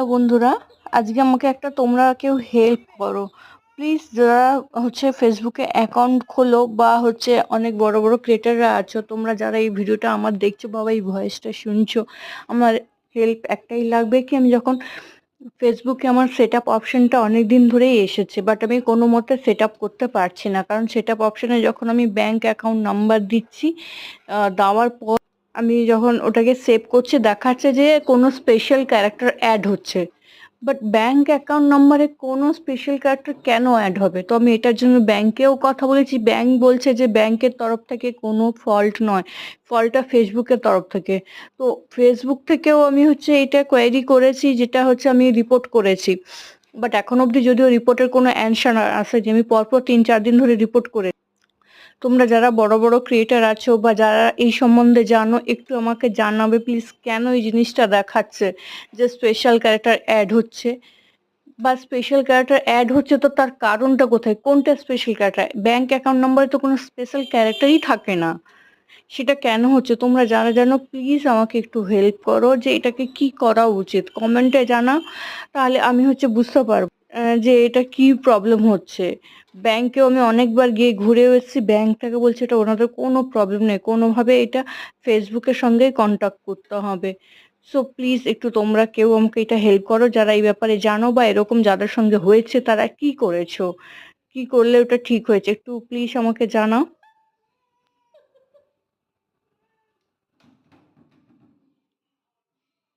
Hello বন্ধুরা, আজকে আমাকে একটা তোমরা কেউ হেল্প করো প্লিজ। যারা ফেসবুকে অ্যাকাউন্ট খোলো বা অনেক বড় বড় ক্রিয়েটাররা আছো, তোমরা যারা এই ভিডিওটা আমার দেখছো বা এই ভয়েসটা শুনছো, আমার হেল্প একটাই লাগবে কি আমি যখন ফেসবুকে আমার সেট আপ অপশনটা অনেক দিন ধরেই এসেছে, বাট আমি কোনো মতে সেট আপ করতে পারছি না। কারণ সেট আপ অপশনে যখন আমি ব্যাংক অ্যাকাউন্ট নাম্বার দিচ্ছি, দেওয়ার পর আমি যখন ওটাকে সেভ করছি দেখাচ্ছে যে কোনো স্পেশাল ক্যারেক্টার অ্যাড হচ্ছে। বাট ব্যাংক অ্যাকাউন্ট নম্বরে কোনো স্পেশাল ক্যারেক্টার কেন অ্যাড হবে? তো আমি এটার জন্য ব্যাংকেও কথা বলেছি, ব্যাংক বলছে যে ব্যাংকের তরফ থেকে কোনো ফল্ট নয়, ফল্টটা ফেসবুকের তরফ থেকে। তো ফেসবুক থেকেও আমি এটা কোয়েরি করেছি, যেটা আমি রিপোর্ট করেছি। বাট এখন অবধি যদিও রিপোর্টের কোনো অ্যানসার আসেনি, আমি পরপর 3-4 দিন ধরে রিপোর্ট করে। তোমরা যারা বড় বড় ক্রিয়েটার আছো বা যারা এই সম্বন্ধে জানো, একটু আমাকে জানাবে প্লিজ, কেন এই জিনিসটা দেখাচ্ছে যে স্পেশাল ক্যারেক্টার অ্যাড হচ্ছে? বা স্পেশাল ক্যারেক্টার অ্যাড হচ্ছে তো তার কারণটা কোথায়? কোনটা স্পেশাল ক্যারেক্টার? ব্যাংক অ্যাকাউন্ট নম্বরে তো কোনো স্পেশাল ক্যারেক্টারই থাকে না। সেটা কেন হচ্ছে? তোমরা যারা জানো প্লিজ আমাকে একটু হেল্প করো যে এটাকে কি করা উচিত, কমেন্টে জানাও, তাহলে আমি বুঝতে পারবো যে এটা কি প্রবলেম হচ্ছে। ব্যাংকেও আমি অনেকবার গিয়ে ঘুরেও এসেছি, ব্যাংক থেকে বলছে এটা ওনাদের কোনো প্রবলেম নেই, কোনোভাবে এটা ফেসবুকের সঙ্গে কন্ট্যাক্ট করতে হবে। সো প্লিজ একটু তোমরা কেউ আমাকে এটা হেল্প করো, যারা এই ব্যাপারে জানো বা এরকম যাদের সঙ্গে হয়েছে তারা কি করেছো, কি করলে ওটা ঠিক হয়েছে, একটু প্লিজ আমাকে জানাও।